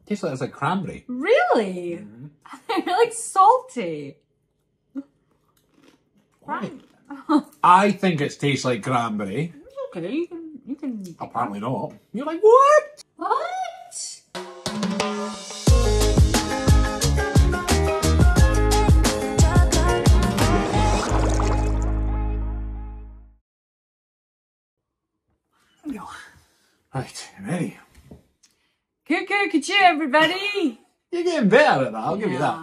Tastes like it's like cranberry. Really? They're like salty. Right. I think it tastes like cranberry. Okay, you can. Apparently not. You're like, what? What? Right, you ready? Cuckoo, cuckoo, everybody! You're getting better at that, I'll give you that.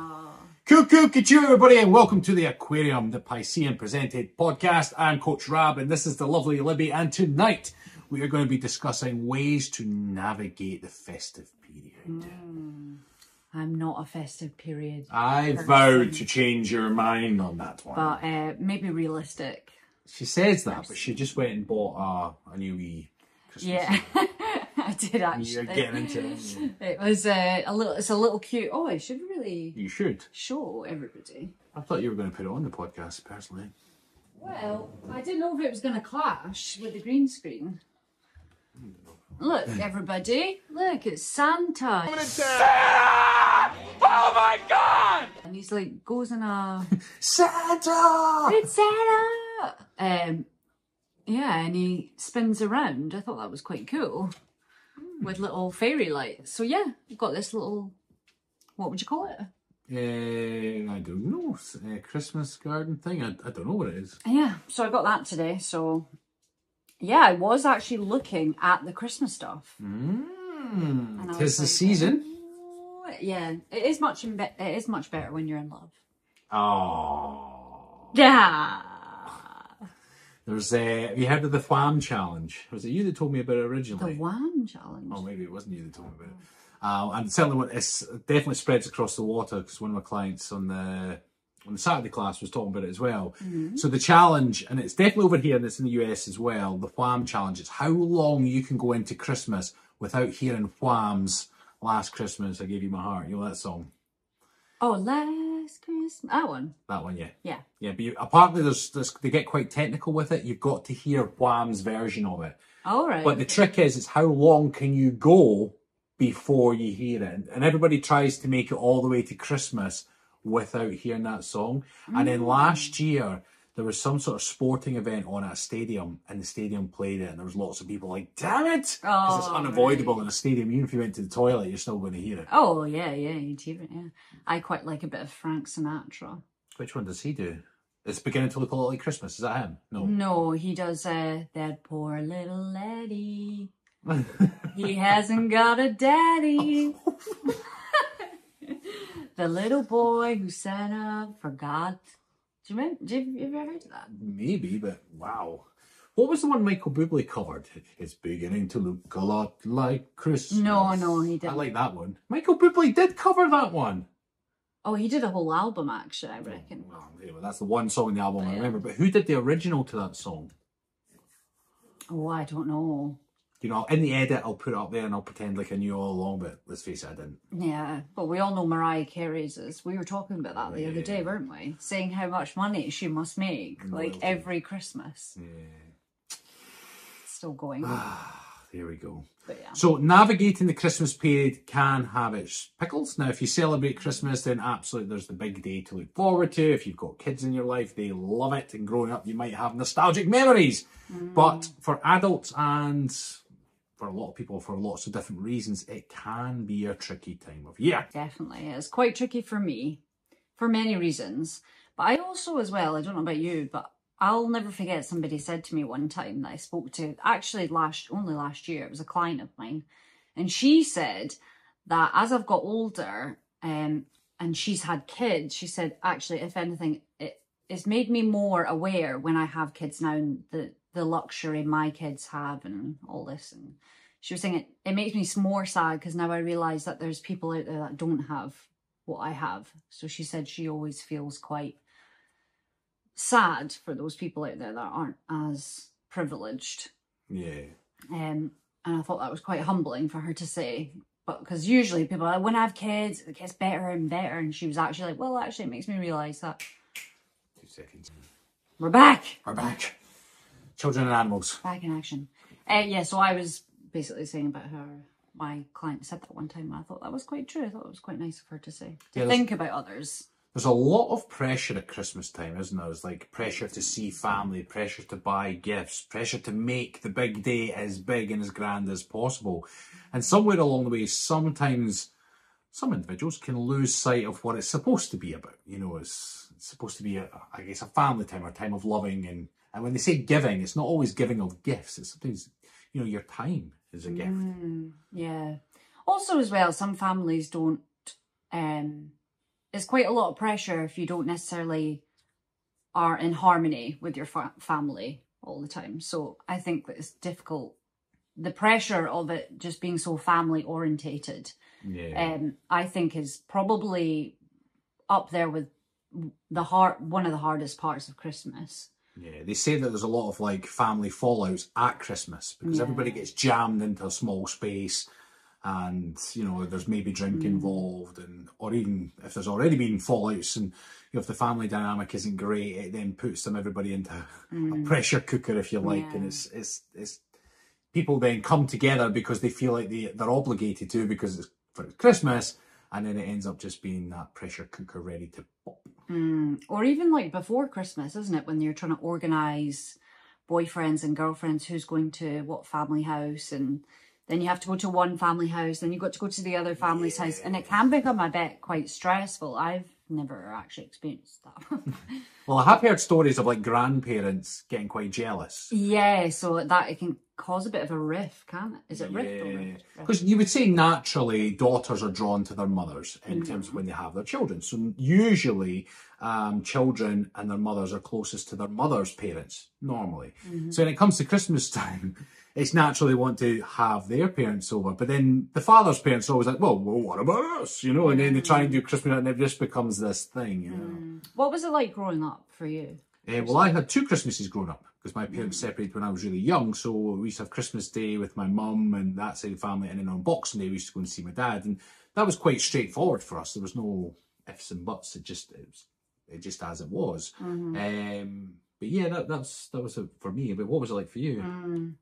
Cuckoo, cuckoo, everybody, and welcome to the Aquarium, the Piscean presented podcast. I'm Coach Rab, and this is the Lovely Libby, and tonight we are going to be discussing ways to navigate the festive period. I'm not a festive period. I vowed to change your mind on that one. But maybe realistic. She says that, but she just went and bought a new wee Christmas. Yeah, I did actually. You're getting into it. It was it's a little cute. Oh, I should really. You should. Show everybody. I thought you were going to put it on the podcast, personally. Well, I didn't know if it was going to clash with the green screen. Look, everybody. Look, it's Santa. Santa! Oh my God! And he's like, goes in a... Santa! It's Santa! Yeah, and he spins around. I thought that was quite cool. With little fairy lights. So yeah, we've got this little... What would you call it? I don't know. Christmas garden thing? I don't know what it is. Yeah, so I got that today, so... Yeah, I was actually looking at the Christmas stuff. Tis the season. Oh, yeah, it is much better when you're in love. Oh. Yeah. There's have you heard of the Wham challenge? Was it you that told me about it originally? The Wham challenge. Oh, maybe it wasn't you that told me about it. And certainly, it definitely spreads across the water because one of my clients on the Saturday class was talking about it as well. So the challenge, and it's definitely over here and it's in the US as well, the Wham challenge, it's how long you can go into Christmas without hearing Wham's Last Christmas I Gave You My Heart. You know that song? Oh, Last Christmas. That one? That one, yeah. Yeah. Yeah, but apparently they get quite technical with it. You've got to hear Wham's version of it. All right. But the trick is how long can you go before you hear it? And everybody tries to make it all the way to Christmas without hearing that song. And then last year there was some sort of sporting event on at a stadium and the stadium played it and there was lots of people like, damn it, because it's unavoidable in a stadium. Even if you went to the toilet, you're still going to hear it. Oh yeah, you'd hear it. Yeah, I quite like a bit of Frank Sinatra. Which one does he do? It's beginning to look a lot like Christmas. Is that him? No, he does that poor little laddie. He hasn't got a daddy. The little boy who Santa forgot. Do you remember? Have you ever heard of that? Maybe, but wow. What was the one Michael Bublé covered? It's beginning to look a lot like Christmas. No, he didn't. I like that one. Michael Bublé did cover that one. Oh, he did a whole album, actually, I reckon. Well, anyway, that's the one song in the album I remember. But who did the original to that song? Oh, I don't know. You know, in the edit, I'll put it up there and I'll pretend like I knew all along, but let's face it, I didn't. Yeah, but we all know Mariah Carey's is. We were talking about that the other day, weren't we? Saying how much money she must make, like, every Christmas. Yeah. Still going. There we go. But yeah. So navigating the Christmas period can have its pickles. Now, if you celebrate Christmas, then absolutely there's the big day to look forward to. If you've got kids in your life, they love it. And growing up, you might have nostalgic memories. But for adults and for a lot of people, for lots of different reasons, it can be a tricky time of year. Definitely. It's quite tricky for me, for many reasons. But I also, as well, I don't know about you, but I'll never forget somebody said to me one time that I spoke to, actually only last year, it was a client of mine. And she said that as I've got older and she's had kids, she said, actually, if anything, it's made me more aware when I have kids now and the luxury my kids have and all this. And she was saying it makes me more sad because now I realise that there's people out there that don't have what I have. So she said she always feels quite sad for those people out there that aren't as privileged. Yeah. And I thought that was quite humbling for her to say. But because usually people are like, when I have kids, it gets better and better. And she was actually like, well, actually, it makes me realise that. 2 seconds. We're back. We're back. Children and animals. Back in action. Yeah, so I was basically saying about her my client said that one time, and I thought that was quite true. I thought it was quite nice of her to say, to Yeah, think about others. There's a lot of pressure at Christmas time, isn't there? There's like pressure to see family, pressure to buy gifts, pressure to make the big day as big and as grand as possible. And somewhere along the way, sometimes some individuals can lose sight of what it's supposed to be about. You know, it's supposed to be, I guess, a family time, or a time of loving. And when they say giving, it's not always giving of gifts. It's sometimes, you know, your time is a gift. Yeah. Also, as well, some families don't. It's quite a lot of pressure if you don't necessarily are in harmony with your family all the time. So I think that it's difficult. The pressure of it just being so family orientated, I think is probably up there with one of the hardest parts of Christmas. Yeah, they say that there's a lot of like family fallouts at Christmas because everybody gets jammed into a small space. And, you know, there's maybe drink involved, or even if there's already been fallouts and, you know, if the family dynamic isn't great, it then puts everybody into a pressure cooker, if you like. And it's people then come together because they feel like they're obligated to, because it's for Christmas, and then it ends up just being that pressure cooker ready to pop. Or even like before Christmas, isn't it? When you're trying to organise boyfriends and girlfriends, who's going to what family house, and then you have to go to one family house, then you've got to go to the other family's house. And it can become a bit quite stressful. I've never actually experienced that. Well, I have heard stories of like grandparents getting quite jealous. Yeah, so that it can cause a bit of a rift, can't it? Is it rift or rift? Because you would say naturally daughters are drawn to their mothers in terms of when they have their children. So usually children and their mothers are closest to their mother's parents, normally. So when it comes to Christmas time, it's naturally want to have their parents over. But then the father's parents are always like, well, what about us? You know, and then they try and do Christmas and it just becomes this thing, you know. What was it like growing up for you? Well, I had 2 Christmases growing up because my parents separated when I was really young. So we used to have Christmas Day with my mum and that side of the family. And then on Boxing Day, we used to go and see my dad. And that was quite straightforward for us. There was no ifs and buts. It just as it was. But yeah, that was it for me. But what was it like for you?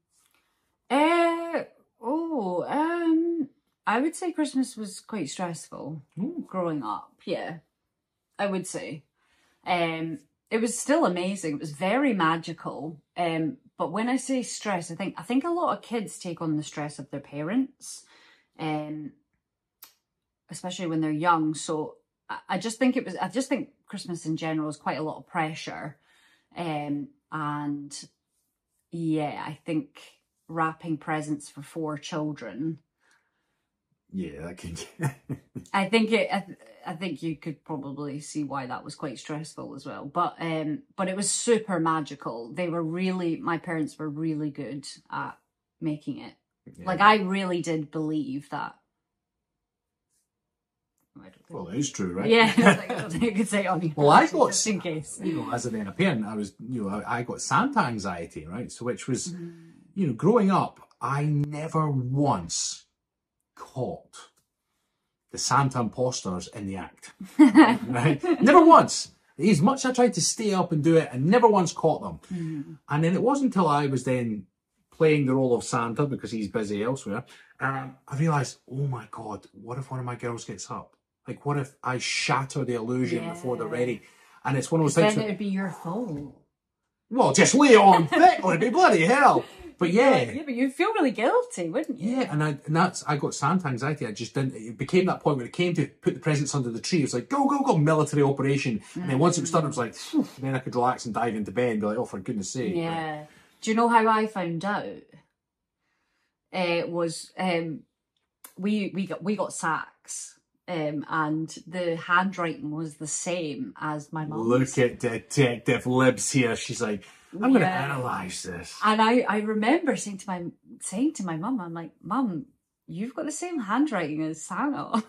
I would say Christmas was quite stressful growing up. Yeah, I would say. It was still amazing. It was very magical. But when I say stress, I think a lot of kids take on the stress of their parents, especially when they're young. So I just think Christmas in general is quite a lot of pressure. And yeah, I think wrapping presents for 4 children. Yeah, that can. I think you could probably see why that was quite stressful as well. But it was super magical. My parents were really good at making it. Yeah. Like, I really did believe that. Well, it is true, right? Yeah, I don't think I could say it on you. Well, I got, just in case. You know, as a parent, I got Santa anxiety, right? So, which was, you know, growing up, I never once caught the Santa imposters in the act, right? Never once. As much as I tried to stay up and do it, and never once caught them. And then it wasn't until I was then playing the role of Santa, because he's busy elsewhere, I realised, oh my God, what if one of my girls gets up? Like, what if I shatter the illusion before they're ready? And it's one of those things. Then it would be your fault. Well, just lay it on thick, Libby, bloody hell. But yeah. Yeah, but you'd feel really guilty, wouldn't you? Yeah, and I got Santa anxiety. I just didn't, it became that point where it came to put the presents under the tree. It was like, go, military operation. And then once it was done, it was like, phew, then I could relax and dive into bed and be like, oh, for goodness sake. Yeah. Right. Do you know how I found out? It was, we got sacks. And the handwriting was the same as my mum's. Look at Detective Libs here. She's like, I'm going to analyse this. And I remember saying to my mum, I'm like, Mum, you've got the same handwriting as Santa.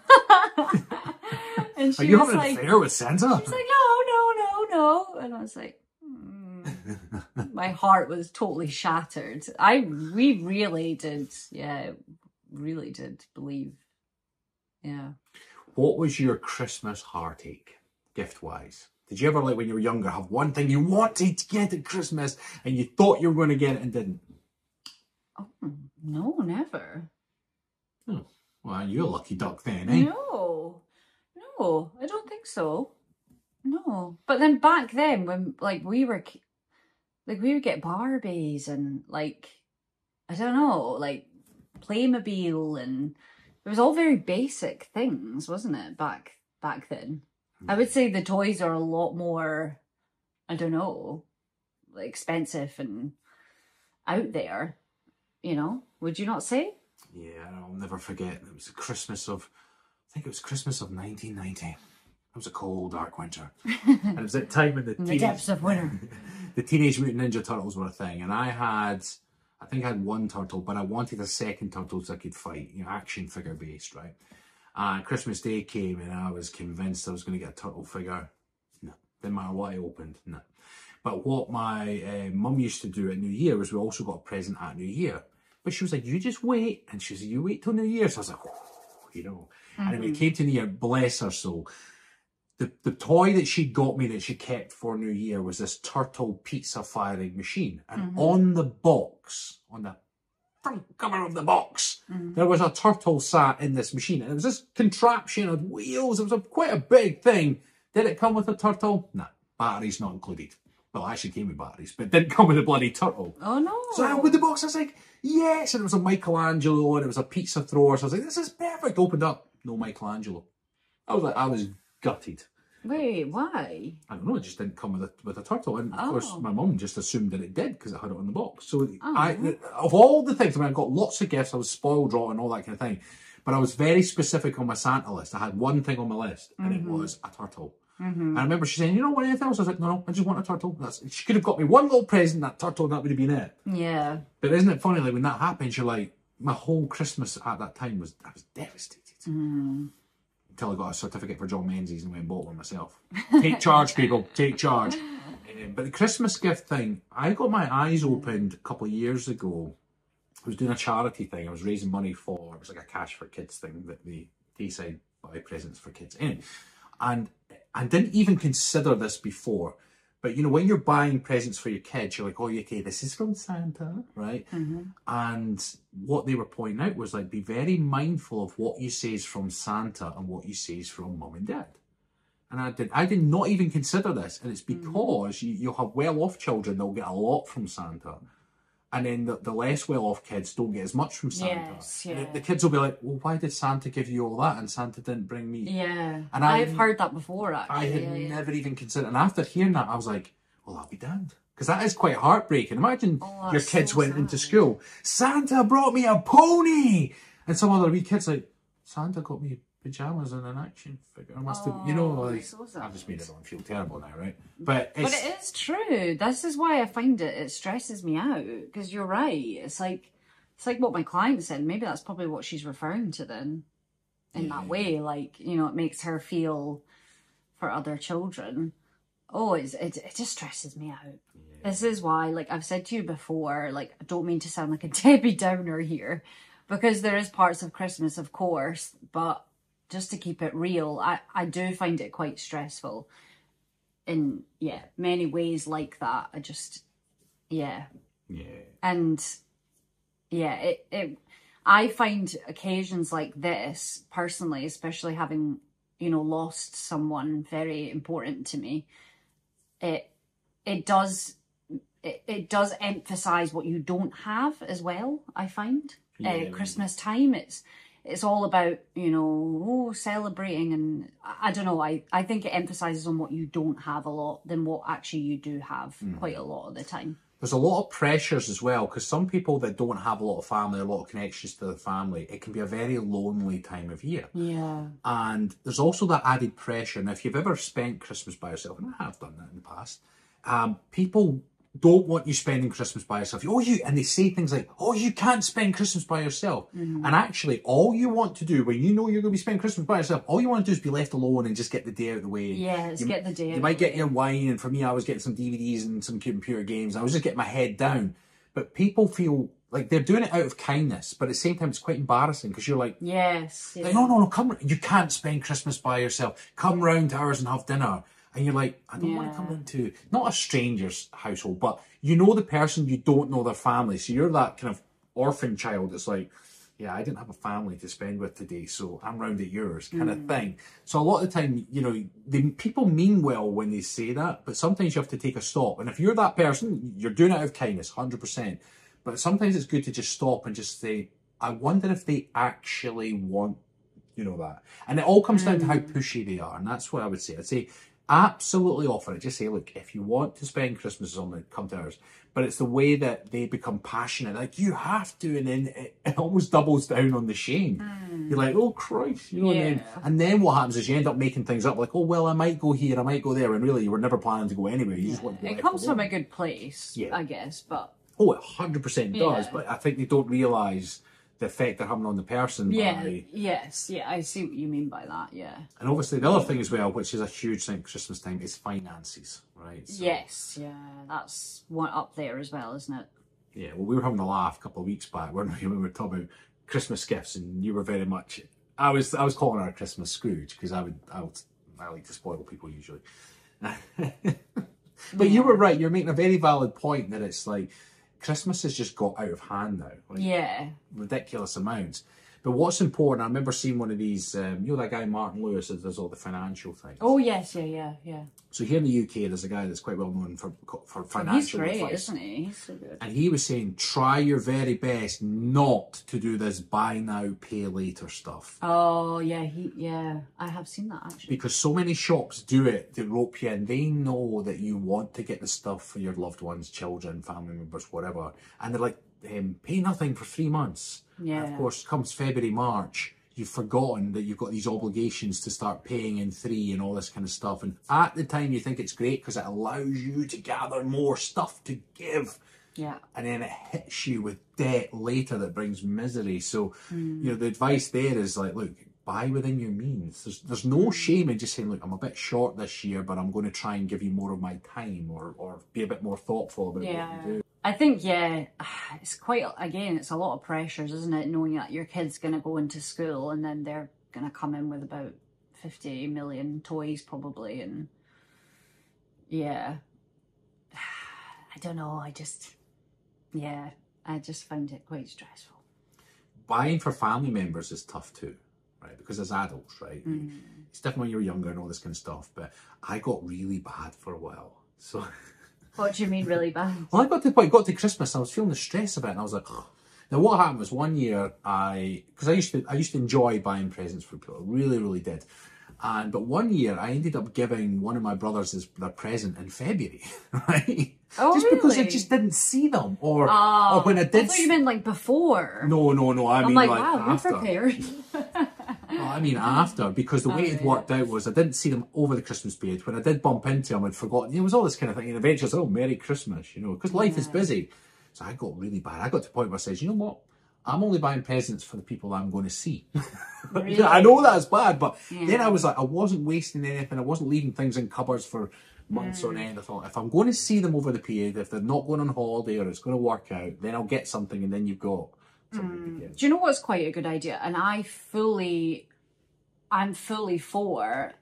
And she Are you having an affair with Santa? She's like, no. And I was like, my heart was totally shattered. We really did believe. Yeah. What was your Christmas heartache, gift-wise? Did you ever, like when you were younger, have one thing you wanted to get at Christmas and you thought you were going to get it and didn't? Oh, no, never. Oh, well, you're a lucky duck then, eh? No, no, I don't think so. No, but then back then when like we would get Barbies and like I don't know, like Playmobil, and it was all very basic things, wasn't it? Back then, I would say the toys are a lot more, I don't know, like expensive and out there. You know, would you not say? Yeah, I'll never forget. It was Christmas of, I think it was Christmas of 1990. It was a cold, dark winter. And it was that time when In the depths of winter. the Teenage Mutant Ninja Turtles were a thing. And I think I had one turtle, but I wanted a second turtle so I could fight, you know, action figure based, right? And Christmas Day came and I was convinced I was going to get a turtle figure. No, didn't matter what I opened, no. But what my mum used to do at New Year was we also got a present at New Year. But she was like, you just wait. And she said, you wait till New Year. So I was like, oh, you know. And when it came to New Year, bless her soul, the toy that she got me that she kept for New Year was this turtle pizza firing machine. And on the box, on the front cover of the box, there was a turtle sat in this machine. And it was this contraption of wheels. It was quite a big thing. Did it come with a turtle? No, batteries not included. Well, it actually came with batteries, but it didn't come with a bloody turtle. Oh, no. So I opened the box, I was like, yes. And it was a Michelangelo and it was a pizza thrower. So I was like, this is perfect. Opened up, no Michelangelo. I was gutted. Wait, why? I don't know, it just didn't come with a turtle. And of course, my mum just assumed that it did because it had it on the box. So of all the things, I mean, I got lots of gifts. I was spoiled rotten and all that kind of thing. But I was very specific on my Santa list. I had one thing on my list and it was a turtle. And I remember she saying, you don't want anything else? I was like, no, I just want a turtle. She could have got me one little present, that turtle, and that would have been it. Yeah. But isn't it funny, like when that happens, you're like, my whole Christmas at that time I was devastated. Until I got a certificate for John Menzies and went and bought one myself. Take charge, people, take charge. But the Christmas gift thing, I got my eyes opened a couple of years ago. I was doing a charity thing. I was raising money for, it was like a Cash for Kids thing that the Tayside buy presents for kids. Anyway, and I didn't even consider this before, but you know, when you're buying presents for your kids, you're like, oh, okay, this is from Santa, right? And what they were pointing out was like, be very mindful of what you say is from Santa and what you say is from mum and dad. And I did not even consider this. And it's because you'll have well-off children that'll get a lot from Santa. And then the less well-off kids don't get as much from Santa. Yes, yeah. The kids will be like, well, why did Santa give you all that and Santa didn't bring me? Yeah. And I've heard that before, actually. I had never even considered. And after hearing that, I was like, well, I'll be damned. Because that is quite heartbreaking. Imagine your kids so went sad. into school, Santa brought me a pony! And some other wee kid's like, Santa got me pyjamas and an action figure. I must have, you know, like, so I've just made everyone feel terrible now, right? But it is true. This is why I find it stresses me out, because you're right. It's like what my client said. Maybe that's probably what she's referring to then, in that way. Like, you know, it makes her feel for other children. Oh, it just stresses me out. Yeah. This is why, like I've said to you before, like I don't mean to sound like a Debbie Downer here, because there is parts of Christmas, of course, but just to keep it real, I do find it quite stressful in, many ways like that. I just, And, I find occasions like this, personally, especially having, you know, lost someone very important to me, it does emphasize what you don't have as well, I find. Christmas time, it's all about, you know, celebrating, and I don't know, I think it emphasises on what you don't have a lot than what actually you do have quite a lot of the time. There's a lot of pressures as well, because some people that don't have a lot of family, a lot of connections to the family, it can be a very lonely time of year. Yeah. And there's also that added pressure. Now, if you've ever spent Christmas by yourself, and I have done that in the past, people don't want you spending Christmas by yourself. And they say things like, oh, you can't spend Christmas by yourself. And actually, all you want to do when you know you're going to be spending Christmas by yourself, all you want to do is be left alone and just get the day out of the way. Yeah, get the day out. You might get your wine, and for me, I was getting some DVDs and some computer games. I was just getting my head down. But people feel like they're doing it out of kindness, but at the same time, it's quite embarrassing, because you're like, yes, like, no, come, you can't spend Christmas by yourself. Come round to ours and have dinner. And you're like, I don't want to come into, not a stranger's household, but you know the person, you don't know their family. So you're that kind of orphan child that's like, yeah, I didn't have a family to spend with today, so I'm round at yours kind of thing. So a lot of the time, you know, people mean well when they say that, but sometimes you have to take a stop. And if you're that person, you're doing it out of kindness, 100%. But sometimes it's good to just stop and just say, I wonder if they actually want, you know, that. And it all comes down to how pushy they are. And that's what I would say. I'd say, absolutely offer it. Just say, look, if you want to spend Christmas on it, come to ours. But it's the way that they become passionate, like you have to, and then it almost doubles down on the shame. You're like, oh Christ, you know, and then what happens is you end up making things up, like, oh well, I might go here, I might go there, and really you were never planning to go anywhere. You just want to go. It comes from a good place, I guess, but oh, it 100% does. But I think they don't realise the effect they're having on the person. Yes, I see what you mean by that, And obviously the other thing as well, which is a huge thing at Christmas time, is finances, right? So, yes, that's one up there as well, isn't it? Yeah, well, we were having a laugh a couple of weeks back, weren't we, when we were talking about Christmas gifts, and you were very much, I was calling her a Christmas Scrooge, because I like to spoil people usually. But you were right, you're making a very valid point that it's like, Christmas has just got out of hand now. Like, ridiculous amounts. But what's important, I remember seeing one of these, you know that guy Martin Lewis that does all the financial things? Oh, yes, yeah. So here in the UK, there's a guy that's quite well known for financial advice. He's great, isn't he? He's so good. And he was saying, try your very best not to do this buy now, pay later stuff. Oh, yeah, I have seen that actually. Because so many shops do it to rope you in. They know that you want to get the stuff for your loved ones, children, family members, whatever. And they're like, pay nothing for 3 months. And of course, comes February, March, you've forgotten that you've got these obligations to start paying in 3 and all this kind of stuff. And at the time, you think it's great because it allows you to gather more stuff to give. Yeah. And then it hits you with debt later that brings misery. So, you know, the advice there is like, look, buy within your means. There's no shame in just saying, look, I'm a bit short this year, but I'm going to try and give you more of my time or be a bit more thoughtful about what you do. I think, it's quite, again, it's a lot of pressures, isn't it? Knowing that your kid's going to go into school and then they're going to come in with about 50 million toys probably. And I don't know. I just find it quite stressful. Buying for family members is tough too, right? Because as adults, right? It's different when you're younger and all this kind of stuff. But I got really bad for a while. So... What do you mean really bad? Well, I got to the point, got to Christmas, I was feeling the stress of it, and I was like, ugh. Now what happened was one year, because I used to enjoy buying presents for people, I really, really did. But one year I ended up giving one of my brothers their present in February, right? Oh, just really? because I just didn't see them, or when I did. I thought you meant like before. No. I mean like wow, after. We're prepared. No, I mean after, because the way it worked out was I didn't see them over the Christmas period. When I did bump into them, I'd forgotten. It was all this kind of thing. And eventually I said, oh, Merry Christmas, you know, because life is busy. So I got really bad. I got to the point where I said, you know what? I'm only buying presents for the people I'm going to see. Really? I know that's bad, but then I was like, I wasn't wasting anything. I wasn't leaving things in cupboards for months on end. I thought, if I'm going to see them over the period, if they're not going on holiday or it's going to work out, then I'll get something and then you've got something to get. Do you know what's quite a good idea? And I'm fully for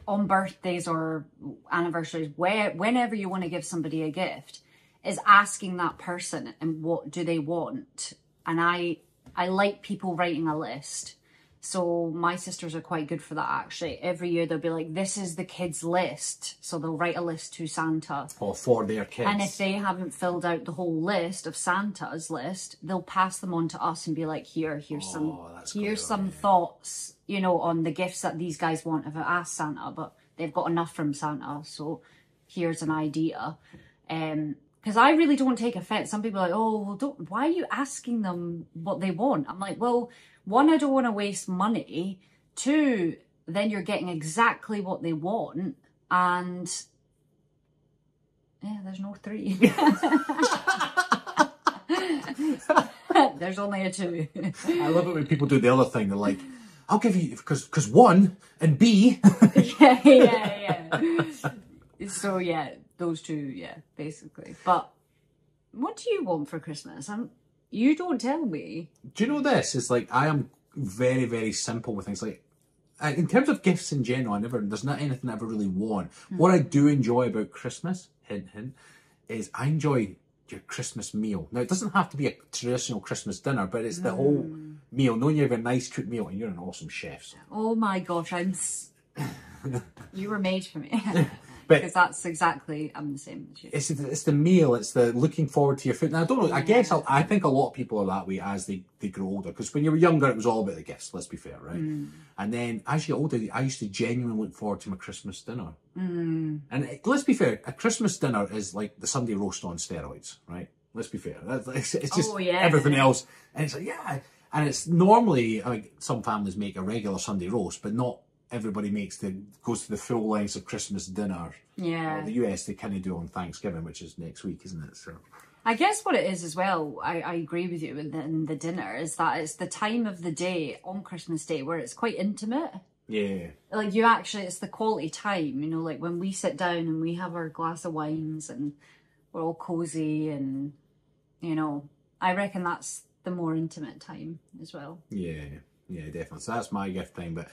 on birthdays or anniversaries, whenever you want to give somebody a gift, is asking that person and what do they want. And I like people writing a list. So my sisters are quite good for that actually. Every year they'll be like, this is the kids' list. So they'll write a list to Santa. Or for their kids. And if they haven't filled out the whole list of Santa's list, they'll pass them on to us and be like, here's some thoughts, you know, on the gifts that these guys want. If I ask Santa, but they've got enough from Santa. So here's an idea. Because I really don't take offense. Some people are like, oh, well, why are you asking them what they want? I'm like, well, 1, I don't want to waste money. 2, then you're getting exactly what they want. And there's no 3. There's only a 2. I love it when people do the other thing. They're like, I'll give you, because 1 and B. yeah. So those 2, basically. But what do you want for Christmas? You don't tell me. Do you know this? It's like, I am very, very simple with things. Like, in terms of gifts in general, there's not anything I ever really want. What I do enjoy about Christmas, hint, is I enjoy your Christmas meal. Now, it doesn't have to be a traditional Christmas dinner, but it's the whole meal. Knowing you have a nice cooked meal, and you're an awesome chef. So. Oh my gosh, you were made for me. But because that's exactly, I'm the same as you. It's the meal, it's the looking forward to your food. Now, I don't know, I guess I think a lot of people are that way as they grow older. Because when you were younger, it was all about the gifts, let's be fair, right? And then as you get older, I used to genuinely look forward to my Christmas dinner. And let's be fair, a Christmas dinner is like the Sunday roast on steroids, right? Let's be fair. It's just everything else. And it's like, yeah. And it's normally, like, some families make a regular Sunday roast, but not everybody goes to the full lengths of Christmas dinner. Yeah. The US, they kind of do on Thanksgiving, which is next week, isn't it? So I guess what it is as well, I agree with you in the dinner, is that it's the time of the day on Christmas Day where it's quite intimate. Yeah. Like you actually, it's the quality time, you know, like when we sit down and we have our glass of wines and we're all cozy and, you know, I reckon that's the more intimate time as well. Yeah. Yeah, definitely. So that's my gift time. But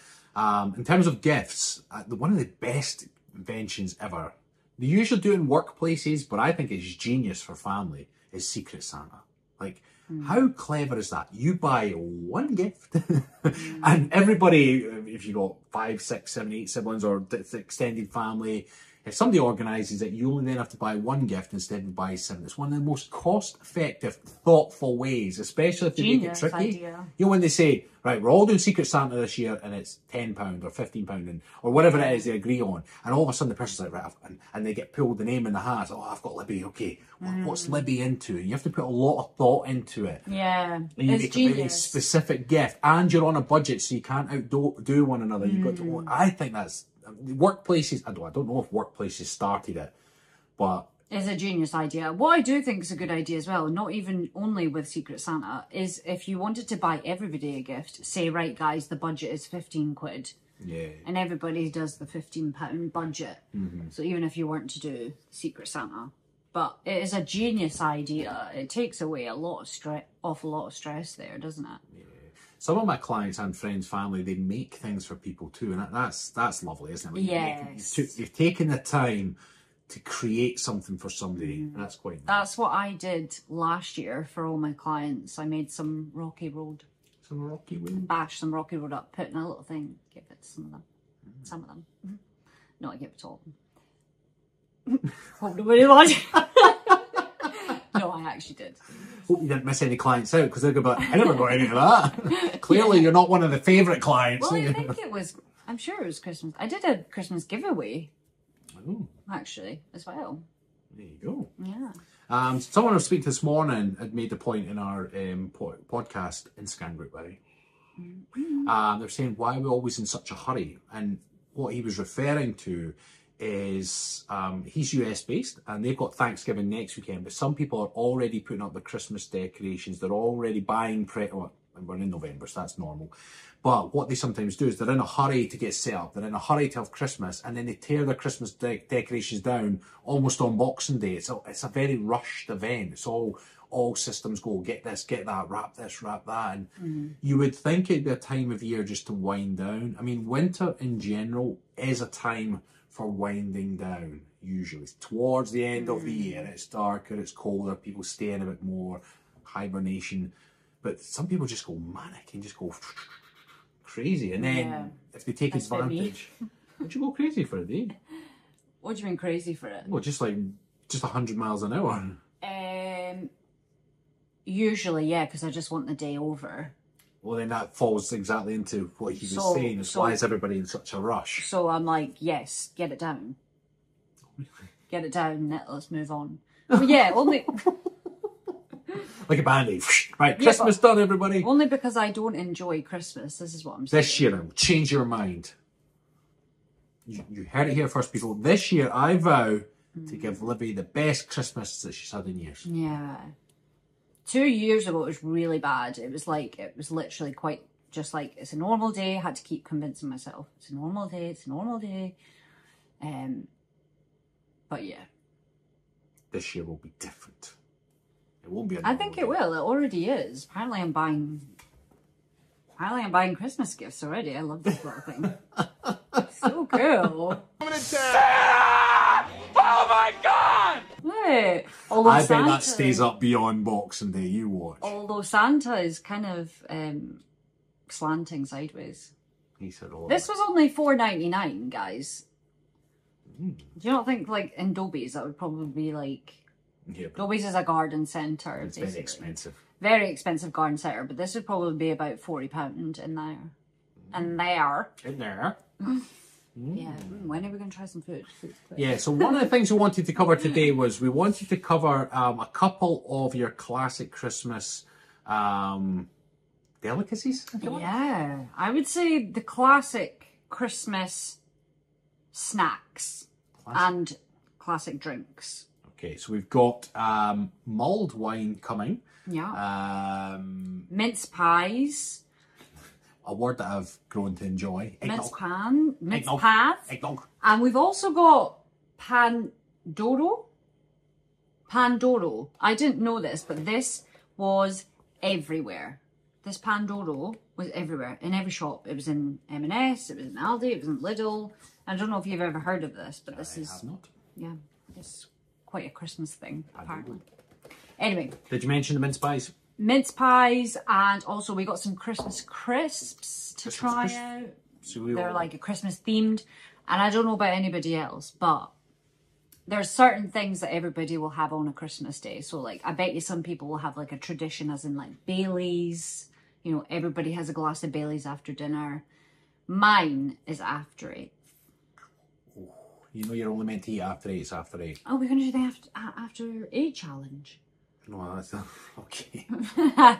in terms of gifts, one of the best inventions ever, they usually do it in workplaces, but I think it's genius for family, is Secret Santa. Like, how clever is that? You buy one gift and everybody, if you got 5, 6, 7, 8 siblings or extended family, if somebody organises it, you only then have to buy one gift instead of buy 7. It's one of the most cost-effective, thoughtful ways, especially if they make it tricky. Idea. You know, when they say, right, we're all doing Secret Santa this year and it's £10 or £15 or whatever it is they agree on. And all of a sudden the person's like, right, and they get pulled the name in the hat. Oh, I've got Libby. Okay, what's Libby into? And you have to put a lot of thought into it. Yeah, and you make a very specific gift. And you're on a budget, so you can't outdo one another. You've got to. I think that's... Workplaces, I don't know if workplaces started it, but it's a genius idea. What I do think is a good idea as well, not even only with Secret Santa, is if you wanted to buy everybody a gift, say, right guys, the budget is 15 quid. Yeah. And everybody does the £15 budget. So even if you weren't to do Secret Santa. But it is a genius idea. It takes away a lot of awful lot of stress there, doesn't it? Yeah. Some of my clients and friends, family, they make things for people too, and that's lovely, isn't it? Yes. You've taken the time to create something for somebody. That's quite nice. That's what I did last year for all my clients. I made some Rocky Road. Some Rocky Road? Bashed some Rocky Road up, put in a little thing, give it to some of them. Some of them. Not give it to all of them. Hope nobody watched. No, I actually did. Hope you didn't miss any clients out, because they're going to be like, I never got any of that. Clearly, you're not one of the favourite clients. Well, I think it was, I'm sure it was Christmas. I did a Christmas giveaway, actually, as well. There you go. Yeah. Someone I was speaking to this morning had made the point in our podcast Instagram group, Larry. They're saying, why are we always in such a hurry? And what he was referring to is he's US based and they've got Thanksgiving next weekend, but some people are already putting up the Christmas decorations. They're already buying we're in November, so that's normal. But what they sometimes do is they're in a hurry to get set up. They're in a hurry to have Christmas, and then they tear their Christmas decorations down almost on Boxing Day. It's a very rushed event. It's all systems go, get this, get that, wrap this, wrap that. And you would think it'd be a time of year just to wind down. I mean, winter in general is a time for winding down, usually. It's towards the end of the year, it's darker, it's colder, people stay in a bit more, hibernation. But some people just go manic and just go crazy. And then if they take advantage, would you go crazy for a day? What do you mean crazy for it? Well, just 100 miles an hour. Usually, yeah, because I just want the day over. Well, then that falls exactly into what he was saying. Why is everybody in such a rush? So I'm like, yes, get it down. Get it down, let's move on. Well, yeah, only... Like a band-aid. Right, Christmas done, everybody. Only because I don't enjoy Christmas. This is what I'm saying. This year, I'll change your mind. You heard it here first, people. This year, I vow to give Libby the best Christmas that she's had in years. Yeah. 2 years ago, it was really bad. It was literally quite just like, it's a normal day. I had to keep convincing myself. It's a normal day. It's a normal day. But yeah. This year will be different. It won't be a I think it will. It already is. Apparently I'm buying Christmas gifts already. I love this little thing. So cool. Oh my God! Look. it. Although I bet that stays up beyond Boxing Day. You watch. Although Santa is kind of slanting sideways. He's a This was only $4.99, guys. Do you not think, like, in Dobies that would probably be like... Yeah, Dobies is a garden centre. It's very expensive. Very expensive garden centre, but this would probably be about £40 in there. In there. Yeah. When are we going to try some food? Yeah, so one of the things we wanted to cover today was we wanted to cover a couple of your classic Christmas delicacies. Yeah. I would say the classic Christmas snacks and classic drinks. Okay, so we've got mulled wine coming. Yeah. Mince pies. A word that I've grown to enjoy. Mince pies. Eggnog. And we've also got Pandoro. I didn't know this, but this was everywhere. This Pandoro was everywhere, in every shop. It was in M&S, it was in Aldi, it was in Lidl. I don't know if you've ever heard of this, but this is... I have not. Yeah, it's quite a Christmas thing, apparently. Anyway. Did you mention the mince pies? Mince pies, and also we got some Christmas crisps to try out. So they're like a Christmas themed, and I don't know about anybody else, but there's certain things that everybody will have on a Christmas day. So like, I bet you some people will have like a tradition as in like Baileys. You know, everybody has a glass of Baileys after dinner. Mine is after 8. Oh, you know you're only meant to eat after 8, it's after 8. Oh, we're going to do the after 8 challenge. No, that's not... Okay.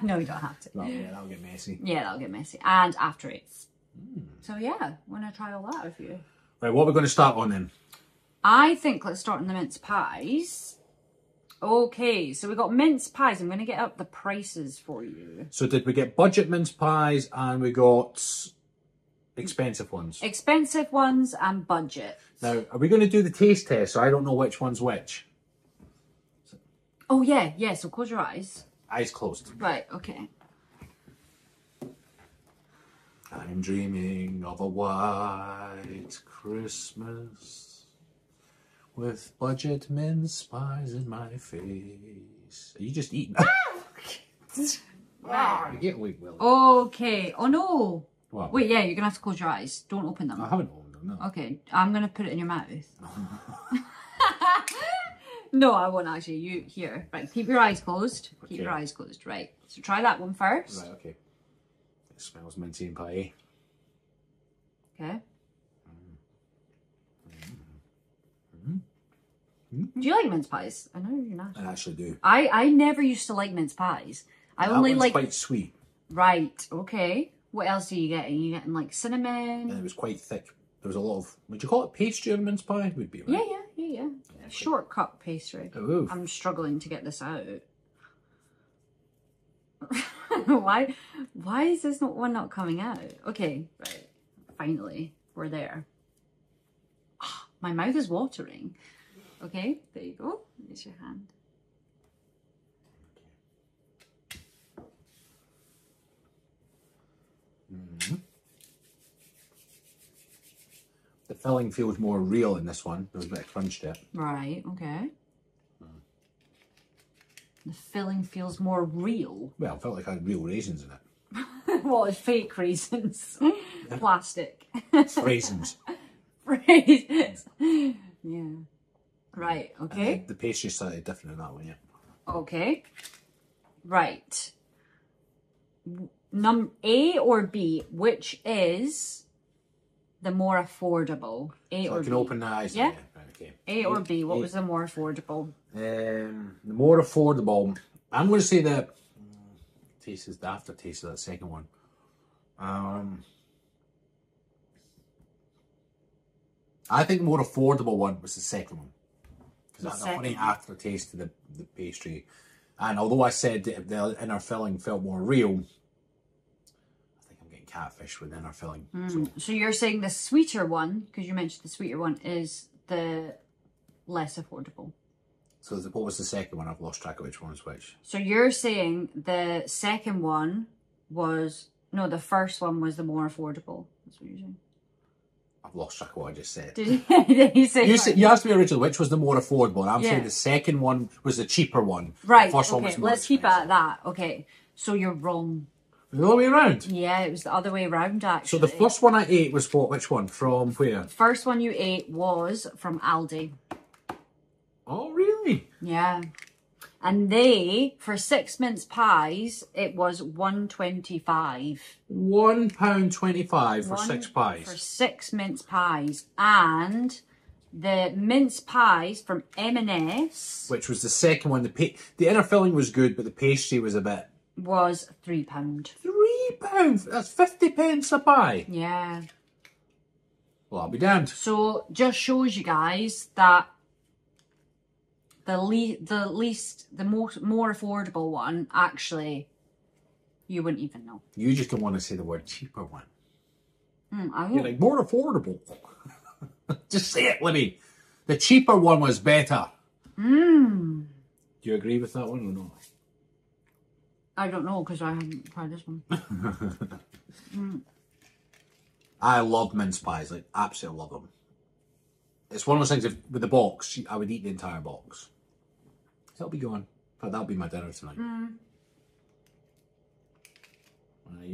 No, you don't have to. No, yeah, that'll get messy. Yeah, that'll get messy. And after 8. So yeah, want to try all that with you. Right, what are we going to start on then? I think let's start on the mince pies. Okay, so we got mince pies. I'm going to get up the prices for you. So did we get budget mince pies and we got expensive ones? Expensive ones and budget. Now, are we going to do the taste test so I don't know which one's which? Oh, yeah, so close your eyes. Eyes closed. Right, okay. I'm dreaming of a white Christmas with budget mince pies in my face. Are you just eating? Get away, Willie. Okay, oh no. What? Wait, yeah, you're going to have to close your eyes. Don't open them. I haven't opened them, no. Okay, I'm going to put it in your mouth. No, I won't actually. You here. Right, keep your eyes closed. Okay. Keep your eyes closed. Right. So try that one first. Right, okay. It smells minty and pie. Okay. Do you like mince pies? I know you're not. I actually do. I never used to like mince pies. I only like quite sweet. Right, okay. What else are you getting? Are you getting like cinnamon? And it was quite thick. There was a lot of, would you call it pastry or mince pie? Would be, right? Yeah. Shortcut pastry. Ooh. I'm struggling to get this out. Why is this one not coming out? Okay, right. Finally, we're there. Oh, my mouth is watering. Okay, there you go. There's your hand. The filling feels more real in this one. There's a bit of crunch to it. Right, okay. The filling feels more real. Well, it felt like I had real raisins in it. What, fake raisins? Plastic. Raisins. Raisins. Yeah. Right, okay. The pastry's slightly different in that one, yeah. Okay. Right. A or B, which is the more affordable? A so or I can B? Open the eyes. Yeah. Right, okay. A or B, what was the more affordable? The more affordable, I'm going to say the taste is the aftertaste of that second one. I think the more affordable one was the second one. Because that's a funny aftertaste to the pastry. And although I said the inner filling felt more real, I think I'm getting catfish with inner filling. So you're saying the sweeter one, because you mentioned the sweeter one, is the less affordable. So what was the second one? I've lost track of which one was which. So you're saying the second one was... No, the first one was the more affordable. That's what you're saying. I've lost track of what I just said. Did you say? You asked me originally which was the more affordable, and I'm Yeah. saying the second one was the cheaper one. Right, The first one okay, was more let's keep it expensive. at that. Okay, so you're wrong. The other way around. Yeah, it was the other way around, So actually. the first one I ate was what? Which one? From where? First one you ate was from Aldi. Oh, really? Yeah. And they, for 6 mince pies, it was £1.25. £1.25 for 6 pies. For 6 mince pies. And the mince pies from M&S Which was the second one. The inner filling was good, but the pastry was a bit... was £3. £3? That's 50 pence a pie. Yeah. Well, I'll be damned. So, just shows you guys that the more affordable one, actually, you wouldn't even know. You just don't want to say the word cheaper one. I You're won't. like, more affordable. Just say it, Libby. The cheaper one was better. Do you agree with that one or not? I don't know, because I haven't tried this one. I love mince pies. Like, absolutely love them. It's one of those things, with the box, I would eat the entire box. That'll be gone. But that'll be my dinner tonight.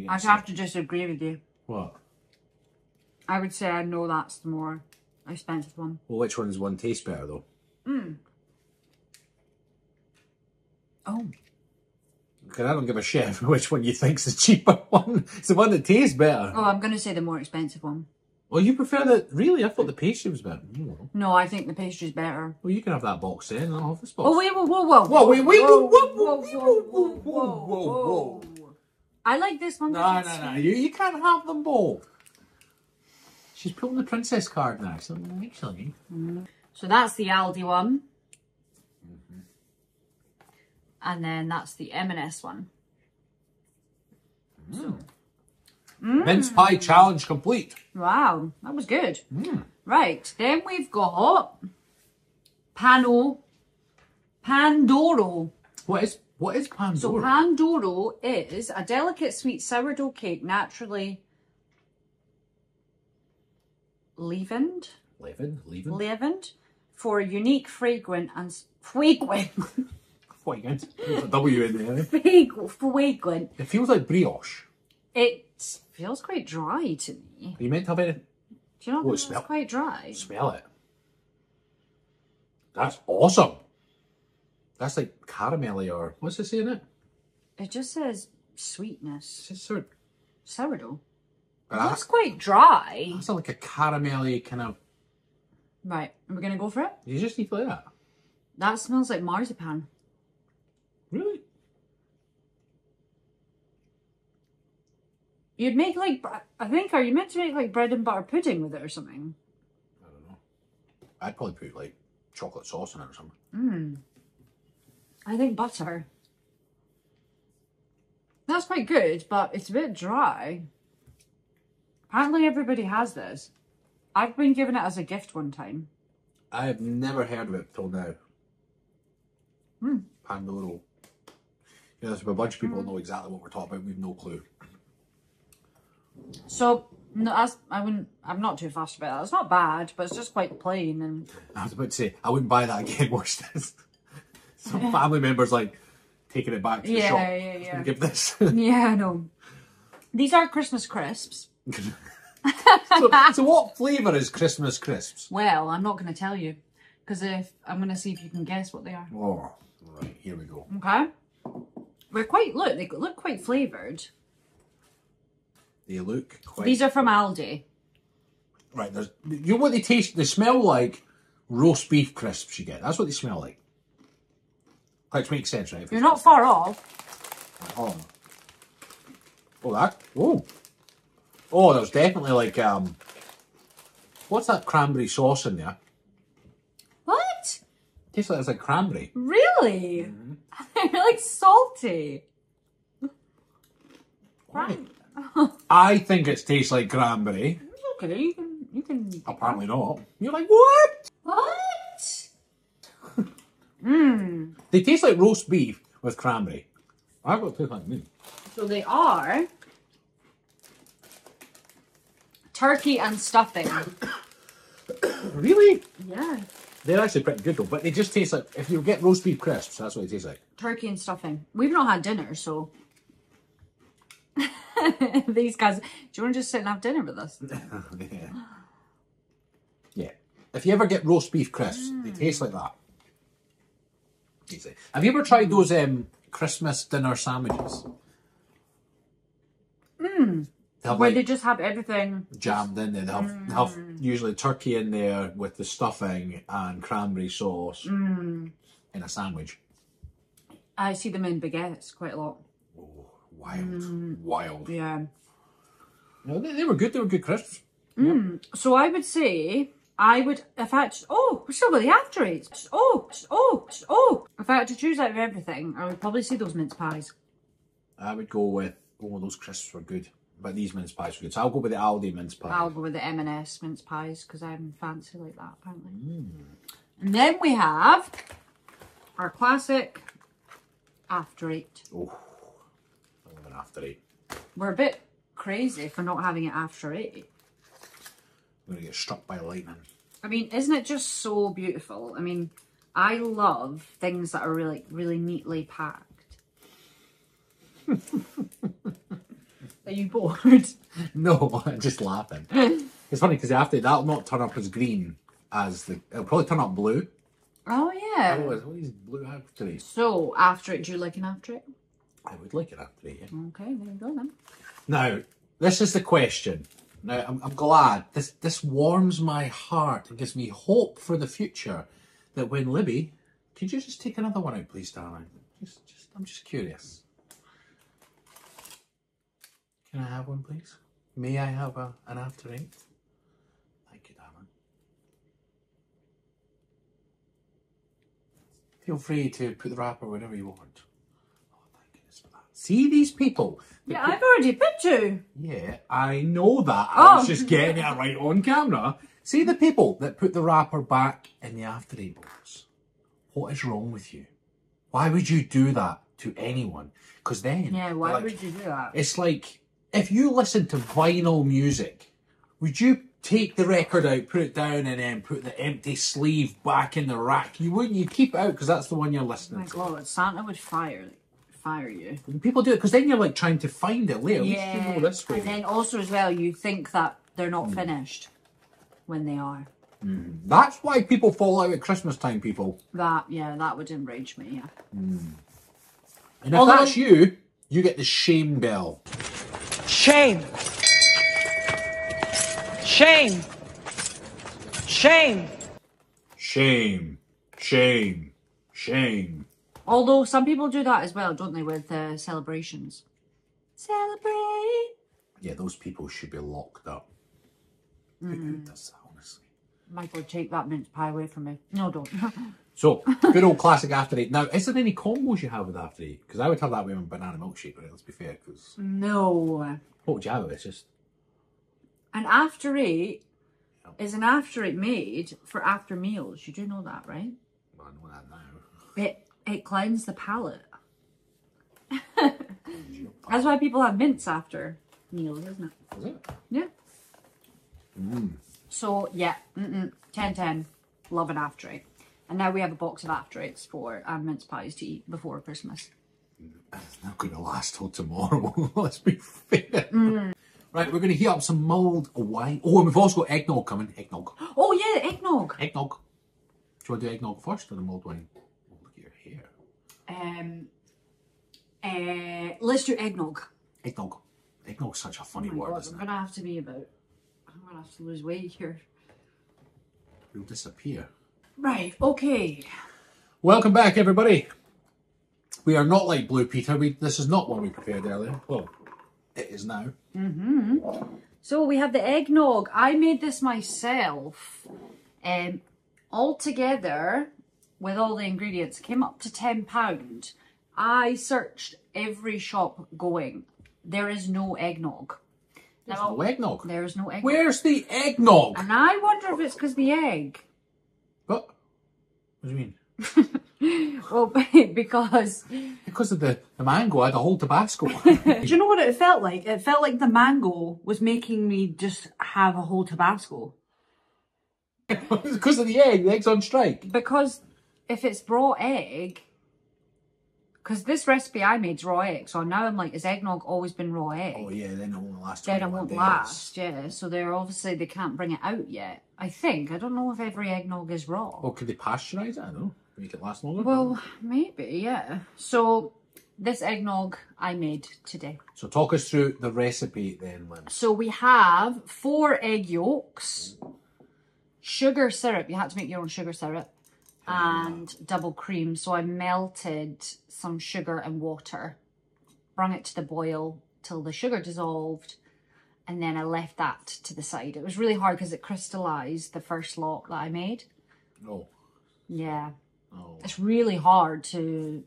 I'd have to disagree with you. What? I would say I know that's the more expensive one. Well, which one's one tastes better, though? Oh. Because I don't give a shit which one you think's the cheaper one. It's the one that tastes better. Oh, I'm going to say the more expensive one. Well, you prefer the... Really? I thought the pastry was better. Oh. No, I think the pastry's better. Well, you can have that box then, and I'll have this box. Oh, wait, whoa, whoa, whoa. Whoa, wait, wait, whoa, whoa, whoa, whoa, whoa. I like this one. No. You can't have them both. She's pulling the princess card now, so actually... So that's the Aldi one. And then that's the M&S one. Mince pie challenge complete. Wow, that was good. Right, then we've got Pandoro. What is Pandora? So Pandoro is a delicate sweet sourdough cake naturally leavened for a unique fragrant and fragrant. Fragrant. There's a W in there. Fragrant. It feels like brioche. It feels quite dry to me. Are you meant to have it? Do you not think it's smell- quite dry? Smell it. That's awesome. That's like caramelly or what's it saying it? It just says sweetness. It's just sort of, Sourdough. but That's quite dry. that's like a caramelly kind of. Right, are we going to go for it? You just eat like that. That smells like marzipan. Really? You'd make like, I think, are you meant to make like bread and butter pudding with it or something? I don't know. I'd probably put like chocolate sauce in it or something. I think butter. That's quite good, but it's a bit dry. Apparently everybody has this. I've been given it as a gift one time. I have never heard of it till now. Pandoro. Yeah, there's a bunch of people that know exactly what we're talking about. We've no clue. So, no, I'm not too fussed about that. It's not bad, but it's just quite plain. And I was about to say, I wouldn't buy that again. Watch this. Some family members like taking it back to the shop. Yeah. Give this. Yeah, I know. These are Christmas crisps. So what flavour is Christmas crisps? Well, I'm not going to tell you because I'm going to see if you can guess what they are. Oh, right, here we go. Okay. They look quite flavoured. They look quite... These are from Aldi. Right, you know what they taste? They smell like roast beef crisps you get. That's what they smell like. Which makes sense, right? You're not far off. Oh. Oh, there's definitely like, what's that cranberry sauce in there? What? Tastes like it's like cranberry. Really? They're like salty. Right. I think it tastes like cranberry. Okay, you can. Apparently not. You're like, what? What? They taste like roast beef with cranberry. I got to taste like me. So they are turkey and stuffing. Really? Yeah. They're actually pretty good though, but they just taste like, if you get roast beef crisps, that's what they taste like. Turkey and stuffing. We've not had dinner, so... These guys, do you want to just sit and have dinner with us? Yeah. Yeah. If you ever get roast beef crisps, they taste like that. Easy. Have you ever tried those Christmas dinner sandwiches? Where they just have everything jammed in there. They have usually turkey in there with the stuffing and cranberry sauce in a sandwich. I see them in baguettes quite a lot. Oh, wild. Wild. Yeah. No, they were good. They were good crisps. So I would say, if I had to, we're still got the after eight. If I had to choose out of everything, I would probably see those mince pies. I would go with, those crisps were good. But these mince pies were good. So I'll go with the Aldi mince pie. I'll go with the M&S mince pies because I'm fancy like that, apparently. And then we have our classic after eight. Oh, I love an after eight. We're a bit crazy for not having it after eight. I'm going to get struck by lightning. I mean, isn't it just so beautiful? I mean, I love things that are really neatly packed. Are you bored? No, I'm just laughing. It's funny because after that'll not turn up as green as it'll probably turn up blue. Oh yeah. What is blue after eight? So after it, do you like an after it? I would like it after eight. Yeah. Okay, there you go then. Now, this is the question. Now, I'm glad this warms my heart and gives me hope for the future. That when Libby, could you just take another one out, please, darling? I'm just curious. Can I have one, please? May I have an after eight? Thank you, darling. Feel free to put the wrapper wherever you want. Oh, thank goodness for that. See these people? Yeah, I've already picked you. Yeah, I know that. I was just getting it right on camera. See the people that put the wrapper back in the after eight box. What is wrong with you? Why would you do that to anyone? Because then... Yeah, why would you do that? It's like... If you listen to vinyl music, would you take the record out, put it down, and then put the empty sleeve back in the rack? You wouldn't. You keep it out because that's the one you're listening to. Oh my God, Santa would fire you. And people do it because then you're like trying to find it later. Yeah, you know this way. And then also as well, you think that they're not finished when they are. That's why people fall out at Christmas time, people. That would enrage me, yeah. And if that's you, you get the shame bell. Shame. Shame. Shame. Shame. Shame. Shame. Although some people do that as well, don't they, with celebrations? Celebrate. Yeah, those people should be locked up. Who does that, honestly? Michael, take that mince pie away from me. No, don't. So, good old classic after eight. Now, is there any combos you have with after eight? Because I would have that with a banana milkshake, right? Let's be fair. Cause No. what would you have with it? It's just... An after eight is an after eight made for after meals. You do know that, right? Well, I know that now. It cleanses the palate. That's why people have mints after meals, isn't it? Is it? Yeah. So, yeah. 10-10. Love an after eight. And now we have a box of after eights for mince pies to eat before Christmas. It's not going to last till tomorrow. Let's be fair. Right, we're going to heat up some mulled wine. Oh, and we've also got eggnog coming. Eggnog. Oh, yeah, eggnog. Eggnog. Do you want to do eggnog first or the mulled wine? Oh, look at your hair. Let's do eggnog. Eggnog. Eggnog's such a funny Oh my word, God, isn't I'm it? going to have to be about... I'm going to have to lose weight here. You'll disappear. Right, okay. Welcome back, everybody. We are not like Blue Peter. This is not one we prepared earlier. Well, it is now. So we have the eggnog. I made this myself. All together, with all the ingredients, came up to £10. I searched every shop going. There is no eggnog. There's no eggnog. There is no eggnog. Where's the eggnog? And I wonder if it's because the egg. What do you mean? Well, because of the mango, I had a whole Tabasco. Do you know what it felt like? It felt like the mango was making me just have a whole Tabasco. Because of the egg. The egg's on strike. because if it's raw egg, because this recipe I made's raw egg, so now I'm like, has eggnog always been raw egg? Oh yeah, then it won't last. Then it 21 won't days. last, yeah. So they're obviously, they can't bring it out yet. I think. I don't know if every eggnog is raw. Well, could they pasteurize it? I don't know. Make it last longer? Well, maybe, yeah. So this eggnog I made today. So talk us through the recipe then, Lynn. So we have 4 egg yolks, sugar syrup. You had to make your own sugar syrup, and double cream. So I melted some sugar and water, brought it to the boil till the sugar dissolved, and then I left that to the side. It was really hard because it crystallized the first lot that I made. Oh. Yeah. Oh. It's really hard to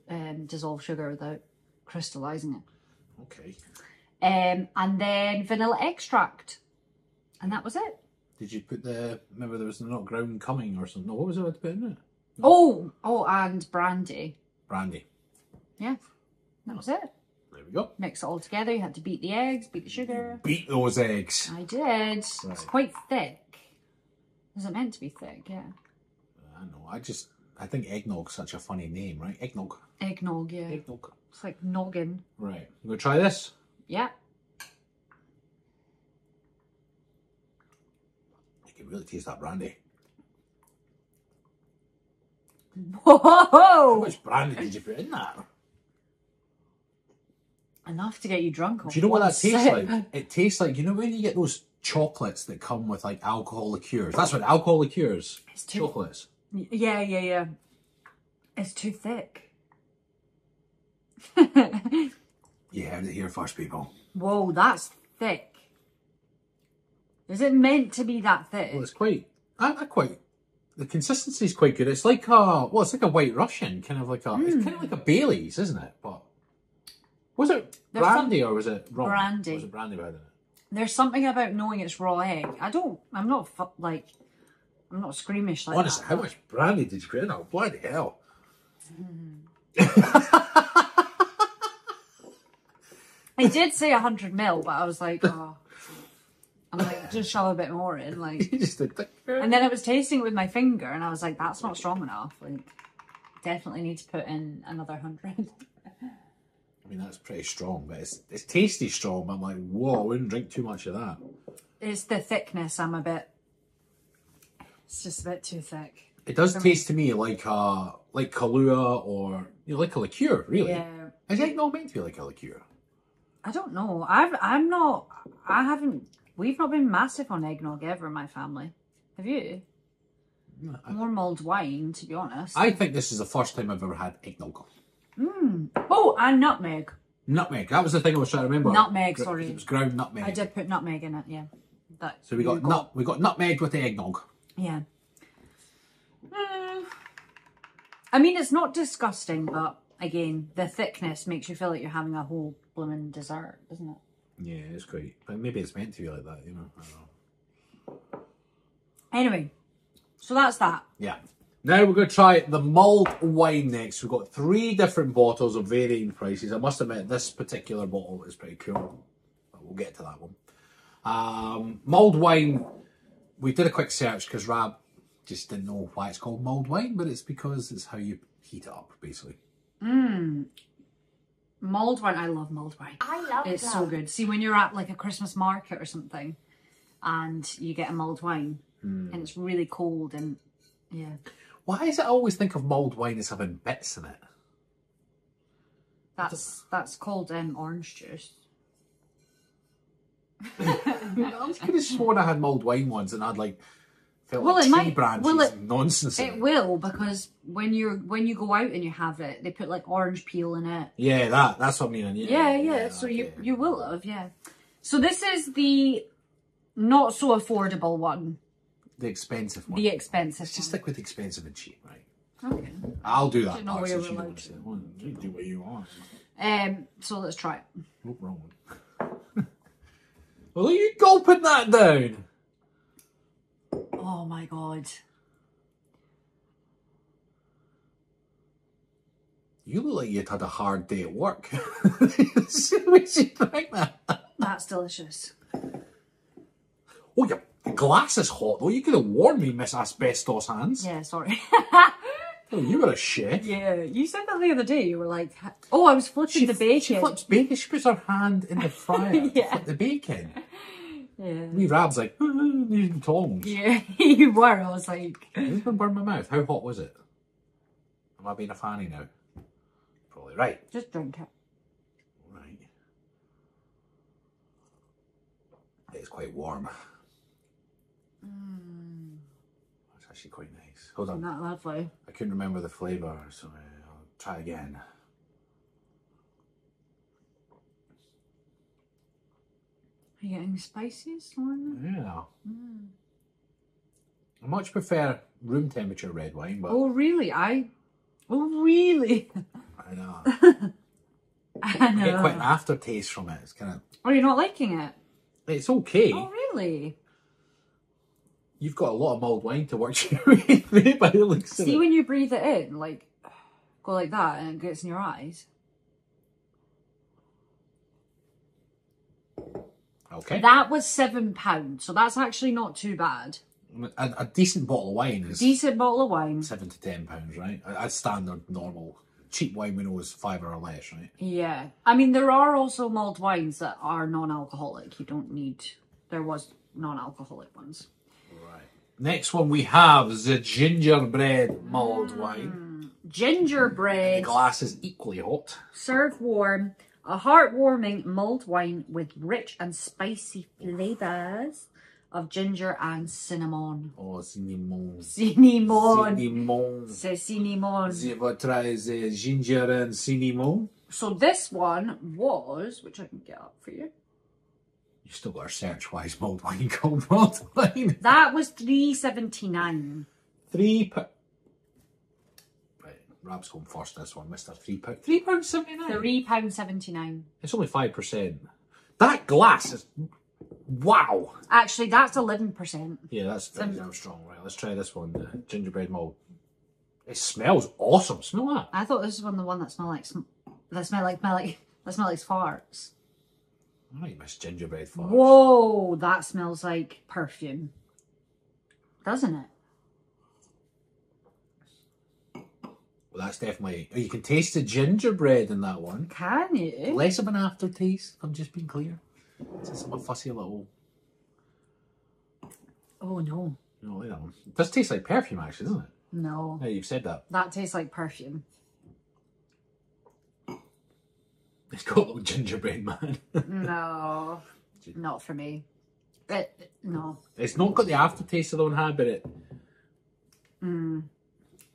dissolve sugar without crystallizing it. Okay. And then vanilla extract. And that was it. Did you put remember there was not ground coming or something? No, what was it I had to put in it? Oh, and brandy. Brandy. Yeah, that was it. There we go. Mix it all together. You had to beat the eggs, beat the sugar. Beat those eggs. I did. It's quite thick. Was it meant to be thick? Yeah. I know. I think eggnog's such a funny name, right? Eggnog. Eggnog, yeah. Eggnog. It's like noggin. Right. You gonna try this? Yeah. You can really taste that brandy. How Whoa! much brandy did you put in that? Enough to get you drunk. Do you know what that tastes like? It tastes like, you know when you get those chocolates that come with like alcohol liqueurs? That's what alcohol liqueurs. It's too... Chocolates. Yeah. It's too thick. You heard it here first, people. Whoa, that's thick. Is it meant to be that thick? Well, it's quite, the consistency is quite good. It's like it's like a White Russian, kind of like it's kind of like a Bailey's, isn't it? But was it brandy or was it rum? Brandy. Was it brandy by then? There's something about knowing it's raw egg. I'm not squeamish like Honestly, that. how much brandy did you put in? Oh, bloody hell. I did say 100 ml, but I was like, oh. I'm like, just shove a bit more in, like. And then I was tasting it with my finger, and I was like, that's not strong enough. Like, definitely need to put in another 100. I mean, that's pretty strong, but it's tasty strong. But I'm like, whoa, I wouldn't drink too much of that. It's the thickness. It's just a bit too thick. It does taste to me like Kahlua or like a liqueur, really. Yeah. Is eggnog meant to be like a liqueur? I don't know. We've not been massive on eggnog ever in my family. Have you? No, more mulled wine, to be honest. I think this is the first time I've ever had eggnog. Oh, and nutmeg. Nutmeg. That was the thing I was trying to remember. Nutmeg, sorry. It was ground nutmeg. I did put nutmeg in it, yeah. So we got nutmeg with the eggnog. Yeah. I mean, it's not disgusting, but again, the thickness makes you feel like you're having a whole blooming dessert, doesn't it? Yeah, it's great. But maybe it's meant to be like that, you know. I don't know. Anyway, so that's that. Yeah. Now we're going to try the mulled wine next. We've got 3 different bottles of varying prices. I must admit, this particular bottle is pretty cool. But we'll get to that one. Mulled wine, we did a quick search because Rab just didn't know why it's called mulled wine, but it's because it's how you heat it up, basically. Mulled wine, I love mulled wine. I love it. It's so good. See, when you're at like a Christmas market or something and you get a mulled wine and it's really cold and yeah. Why does it always think of mulled wine as having bits in it? That's called orange juice. I could have sworn I had mulled wine once and I'd like felt Well, like it tree might- branches well, it- and nonsense. in It will, because when you go out and you have it, they put like orange peel in it. Yeah, that's what I mean. Yeah. So okay. you will have, yeah. So this is the not so affordable one, The expensive one. the expensive Let's just one. stick with expensive and cheap, right? Okay. I'll do that. Didn't know part we since were you don't allowed want to say it. Well, you do what you want. So let's try it. No wrong. Well, are you gulping that down? Oh my god. You look like you'd had a hard day at work. We should drink that. That's delicious. Oh, your glass is hot though. You could have warned me, Miss Asbestos Hands. Yeah, sorry. Oh, you were a chef. Yeah, you said that the other day. You were like, oh, I was flipping the bacon. She flips bacon. She puts her hand in the fryer to flip the bacon. Yeah. Wee Rab's like, using tongs. Yeah, you were. I was like... It's going to burn my mouth. How hot was it? Am I being a fanny now? Probably right. Just drink it. Right. It's quite warm. It's actually quite nice. Hold on. Isn't that lovely? I couldn't remember the flavour, so I'll try again. Are you getting spices? Yeah. I much prefer room temperature red wine, but... Oh, really? Oh, really? I know. I know. I get quite an aftertaste from it. It's kind of... Oh, you're not liking it? It's okay. Oh, really? You've got a lot of mulled wine to work your way through by the looks of it. See, when you breathe it in, like, go like that and it gets in your eyes. Okay. That was £7, so that's actually not too bad. A decent bottle of wine is Decent bottle of wine. £7 to £10, right? A standard, normal, cheap wine we know is £5 or less, right? Yeah. I mean, there are also mulled wines that are non-alcoholic. You don't need... There was non-alcoholic ones. Right. Next one we have the gingerbread mulled wine. Gingerbread. The glass is equally hot. Serve warm. A heartwarming mulled wine with rich and spicy flavours of ginger and cinnamon. Oh, cinnamon. Cinnamon. Cinnamon. C'est cinnamon. You ever try the ginger and cinnamon? So this one was, which I can get up for you. You still got a search-wise mulled wine called mulled wine. That was £3.79. £3. Right, Rab's going first this one, Mr. £3. £3.79. £3.79. It's only 5%. That glass is... Wow. Actually, that's 11%. Yeah, that's very damn strong. Right, let's try this one, the gingerbread mulled. It smells awesome. Smell that. I thought this was the one that smelled like farts. I might miss gingerbread farts. Whoa, that smells like perfume, doesn't it? Well, that's definitely... Oh, you can taste the gingerbread in that one. Can you? Less of an aftertaste, if I'm just being clear. Since I'm a fussy little... Oh no. You don't like that one. It does taste like perfume, actually, doesn't it? No. Yeah, you've said that. That tastes like perfume. It's got a little gingerbread man. No. Not for me. No. It's not got the aftertaste of the one had, but it...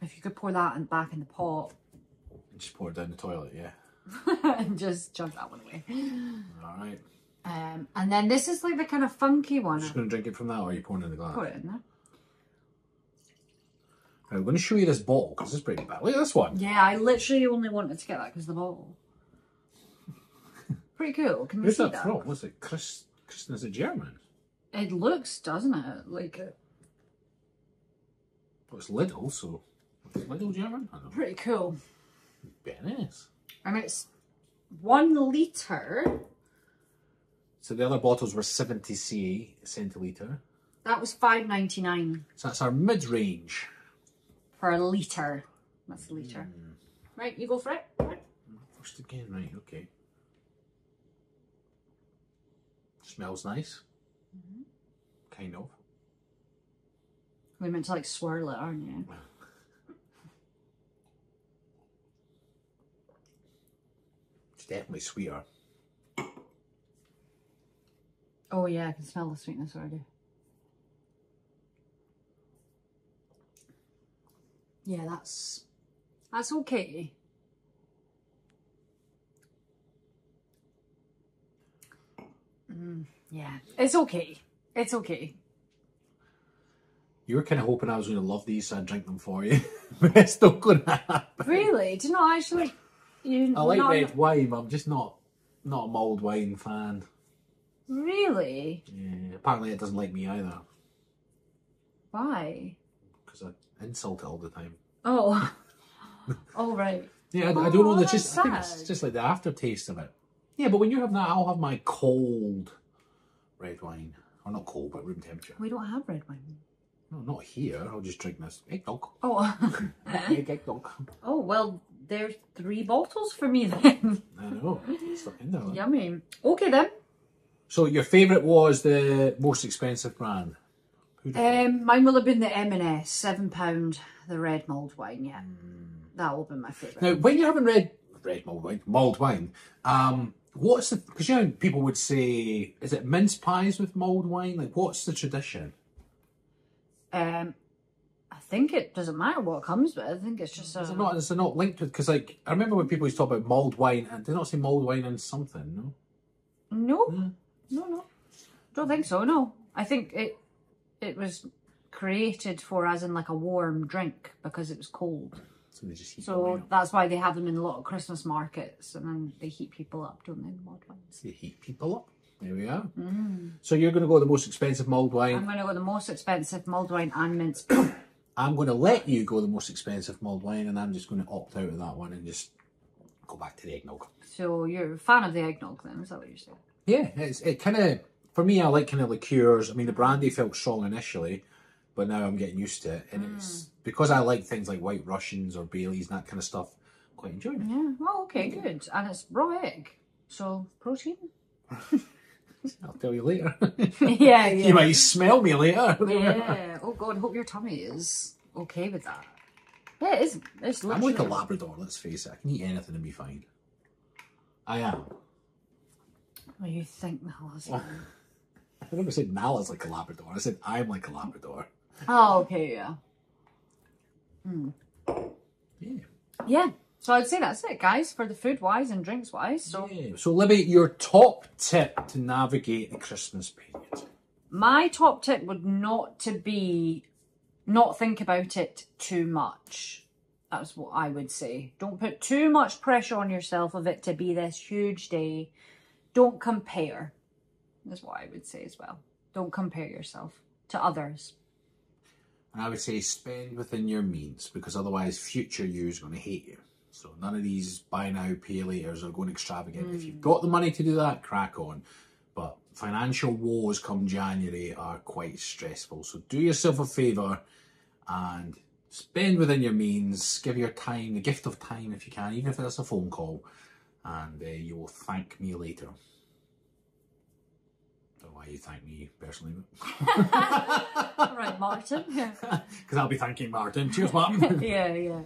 If you could pour that back in the pot. Just pour it down the toilet, yeah. And just chug that one away. Alright. And then this is like the kind of funky one. I'm just going to drink it from that, or are you pouring it in the glass? Put it in there. Right, I'm going to show you this bottle, because it's pretty bad. Look at this one. Yeah, I literally only wanted to get that because of the bottle. Pretty cool. Can you Where's see that that? from? What's it? Kristen is a German. It looks, doesn't it? Like a... Well, it's Lidl, so... Is Lidl German? I don't know. Pretty cool. Bet it is. And it's 1 litre. So the other bottles were 70 centilitre. That was $5.99 So that's our mid-range. for a litre. That's a litre. Right, you go for it. First again, right, okay. Smells nice. Kind of. We're meant to like swirl it, aren't you? It's definitely sweeter. Oh yeah, I can smell the sweetness already. Yeah, that's okay. Yeah, it's okay. It's okay. You were kind of hoping I was going to love these, so I'd drink them for you. But it's not going to happen. Really? Do you not actually? I like red wine, but I'm just not a mulled wine fan. Really? Yeah, apparently it doesn't like me either. Why? Because I insult it all the time. Oh. Oh right. Yeah, I don't know. that's I think it's sad. just like the aftertaste of it. Yeah, but when you have that, I'll have my cold red wine. Or not cold, but room temperature. We don't have red wine. No, not here. I'll just drink this eggnog. Oh. Eggnog. Oh, well, there's 3 bottles for me then. I know. Stuck in there. Like. Yummy. Okay then. So your favourite was the most expensive brand? Mine will have been the M&S, £7, the red mulled wine, yeah. That will be my favourite. Now, when you're having red mulled wine, what's the, because you know, people would say, is it mince pies with mulled wine? Like, what's the tradition? I think it doesn't matter what it comes with. I think it's just Is it not linked with, because like, I remember when people used to talk about mulled wine, and did not say mulled wine and something, no? No. No. Don't think so, no. I think it was created for as in like a warm drink because it was cold. So they just heat the So wine up. that's why they have them in a lot of Christmas markets, and then they heat people up, don't they? The mulled wines. They heat people up. There we are. So you're going to go the most expensive mulled wine. I'm going to go the most expensive mulled wine and mince. I'm going to let you go the most expensive mulled wine, and I'm just going to opt out of that one and just go back to the eggnog. So you're a fan of the eggnog then, is that what you're saying? Yeah, it kind of, for me, I like kind of liqueurs. I mean, the brandy felt strong initially, but now I'm getting used to it. And it's because I like things like White Russians or Baileys and that kind of stuff, I'm quite enjoying it. Yeah. Oh, okay, good. And it's raw egg, so protein. I'll tell you later. Yeah. You might smell me later. Yeah. Oh God, hope your tummy is okay with that. Yeah, it's I'm literally... like a Labrador, let's face it. I can eat anything and be fine. I am. Well, you think Nala's... I never said Nala's like a Labrador. I said I'm like a Labrador. Oh, okay, yeah. Yeah. Yeah. So I'd say that's it, guys, for the food-wise and drinks-wise. So Yeah. So, Libby, your top tip to navigate the Christmas period? my top tip would not think about it too much. That's what I would say. Don't put too much pressure on yourself of it to be this huge day. Don't compare. That's what I would say as well. Don't compare yourself to others. And I would say spend within your means, because otherwise future you is going to hate you. So none of these buy now, pay laters are going extravagant. If you've got the money to do that, crack on. But financial woes come January are quite stressful. So do yourself a favour and spend within your means. Give your time, the gift of time if you can, even if it's a phone call. And you will thank me later. Don't know why you thank me personally. All right, Martin. Because I'll be thanking Martin. Cheers, Martin. Yeah.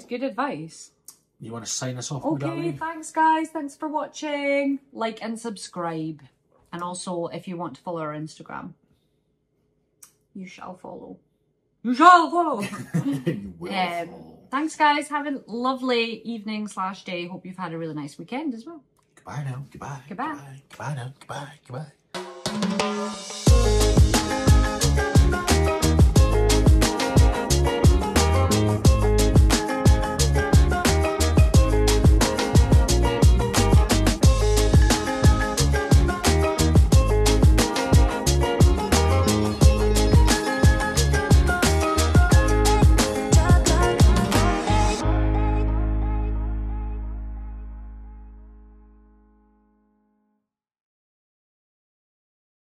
Good advice. You want to sign us off? Okay, thanks guys. Thanks for watching. Like and subscribe. And also, if you want to follow our Instagram, you shall follow. You shall follow. You will follow. Thanks guys. Have a lovely evening/day. Hope you've had a really nice weekend as well. Goodbye now. Goodbye. Goodbye. Goodbye now. Goodbye. Goodbye.